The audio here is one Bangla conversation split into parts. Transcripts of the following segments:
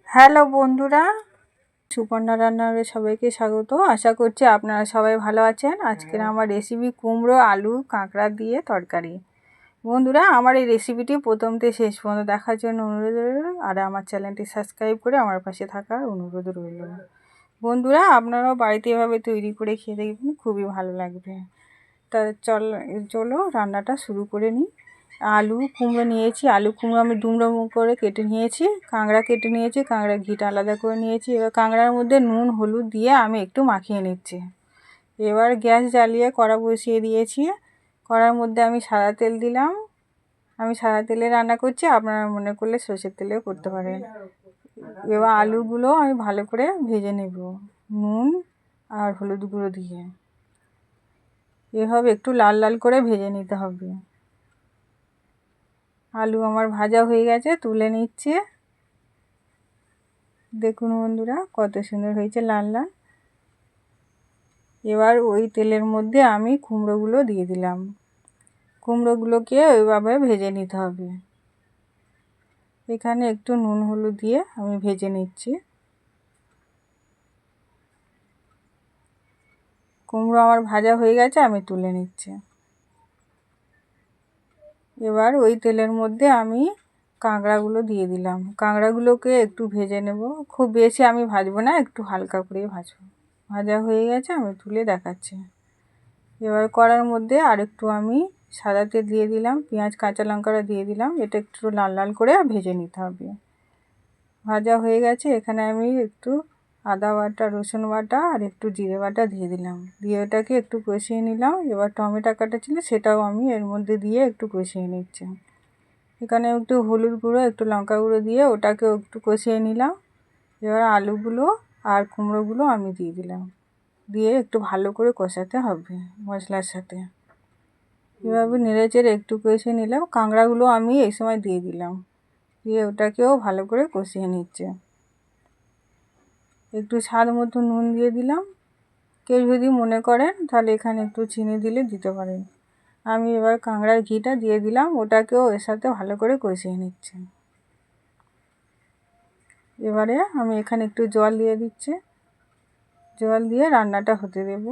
হ্যালো বন্ধুরা, সুপর্ণা রান্নাঘরে সবাইকে স্বাগত। আশা করছি আপনারা সবাই ভালো আছেন। আজকের আমার রেসিপি কুমড়ো আলু কাঁকড়া দিয়ে তরকারি। বন্ধুরা, আমার এই রেসিপিটি প্রথম থেকে শেষ পর্যন্ত দেখার জন্য অনুরোধ রইল, আর আমার চ্যানেলটি সাবস্ক্রাইব করে আমার পাশে থাকার অনুরোধ রইল। বন্ধুরা, আপনারাও বাড়িতে এভাবে তৈরি করে খেয়ে দেখবেন, খুবই ভালো লাগবে। তা চলো রান্নাটা শুরু করে নিই। আলু কুমড়ো নিয়েছি, আলু কুমড়ো আমি ডুমো করে কেটে নিয়েছি। কাঁকড়া কেটে নিয়েছি, কাঁকড়া ঘিটা আলাদা করে নিয়েছি। এবার কাঁকড়ার মধ্যে নুন হলুদ দিয়ে আমি একটু মাখিয়ে নিচ্ছি। এবার গ্যাস জ্বালিয়ে কড়া বসিয়ে দিয়েছি। কড়ার মধ্যে আমি সাদা তেল দিলাম। আমি সাদা তেলে রান্না করছি, আপনারা মনে করলে সর্ষের তেলেও করতে পারেন। এবার আলুগুলো আমি ভালো করে ভেজে নেব নুন আর হলুদ গুঁড়ো দিয়ে। এভাবে একটু লাল লাল করে ভেজে নিতে হবে। আলু আমার ভাজা হয়ে গেছে, তুলে নিচ্ছে। দেখুন বন্ধুরা, কত সুন্দর হয়েছে লাল লাল। এবার ওই তেলের মধ্যে আমি কুমড়োগুলো দিয়ে দিলাম। কুমড়োগুলোকে ওইভাবে ভেজে নিতে হবে। এখানে একটু নুন হলুদ দিয়ে আমি ভেজে নিচ্ছি। কুমড়ো আমার ভাজা হয়ে গেছে, আমি তুলে নিচ্ছি। এবার ওই তেলের মধ্যে আমি কাঁকড়াগুলো দিয়ে দিলাম। কাঁকড়াগুলোকে একটু ভেজে নেব, খুব বেশি আমি ভাজবো না, একটু হালকা করেই ভাজবো। ভাজা হয়ে গেছে, আমি তুলে দেখাচ্ছি। এবার কড়ার মধ্যে আরেকটু আমি সাদা তেল দিয়ে দিলাম, পেঁয়াজ কাঁচা লঙ্কাটা দিয়ে দিলাম। এটা একটু লাল লাল করে ভেজে নিতে হবে। ভাজা হয়ে গেছে, এখানে আমি একটু আদা বাটা, রসুন বাটা আর একটু জিরে বাটা দিয়ে দিলাম। দিয়ে ওটাকে একটু কষিয়ে নিলাম। এবার টমেটো কাটা ছিল, সেটাও আমি এর মধ্যে দিয়ে একটু কষিয়ে নিচ্ছি। এখানে একটু হলুদ গুঁড়ো, একটু লঙ্কা গুঁড়ো দিয়ে ওটাকেও একটু কষিয়ে নিলাম। এবার আলুগুলো আর কুমড়োগুলো আমি দিয়ে দিলাম, দিয়ে একটু ভালো করে কষাতে হবে মশলার সাথে। এভাবে নেড়ে চেড়ে একটু কষিয়ে নিলাম। কাঁকড়াগুলো আমি এই সময় দিয়ে দিলাম, দিয়ে ওটাকেও ভালো করে কষিয়ে নিচ্ছে। একটু স্বাদ মতো নুন দিয়ে দিলাম। কেউ যদি মনে করেন তাহলে এখানে একটু চিনি দিলে দিতে পারেন। আমি এবার কাঁকড়ার ঘিটা দিয়ে দিলাম, ওটাকেও এর সাথে ভালো করে কষিয়ে নিচ্ছি। এবারে আমি এখানে একটু জল দিয়ে দিচ্ছি। জল দিয়ে রান্নাটা হতে দেব।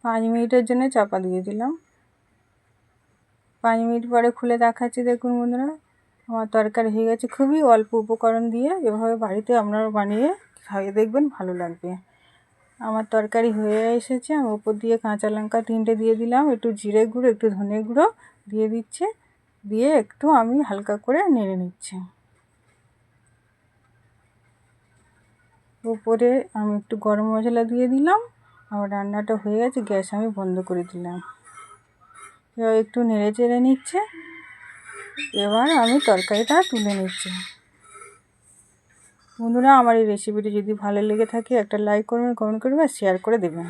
5 মিনিটের জন্য চাপা দিয়ে দিলাম। 5 মিনিট পরে খুলে দেখাচ্ছি। দেখুন বন্ধুরা, আমার তরকারি হয়ে গেছে। খুবই অল্প উপকরণ দিয়ে এভাবে বাড়িতে আপনারা বানিয়ে খাইয়ে দেখবেন, ভালো লাগবে। আমার তরকারি হয়ে এসেছে। আমি উপর দিয়ে কাঁচা লঙ্কা 3টে দিয়ে দিলাম, একটু জিরে গুঁড়ো, একটু ধনে গুঁড়ো দিয়ে দিচ্ছি। দিয়ে একটু আমি হালকা করে নেড়ে নিচ্ছি। উপরে আমি একটু গরম মশলা দিয়ে দিলাম। আমার রান্নাটা হয়ে গেছে, গ্যাস আমি বন্ধ করে দিলাম। এবার একটু নেড়ে চেড়ে নিচ্ছে। এবার আমি তরকারিটা তুলে নিচ্ছি। বন্ধুরা, আমার এই রেসিপিটি যদি ভালো লেগে থাকে একটা লাইক করবেন, কমেন্ট করবেন আর শেয়ার করে দেবেন।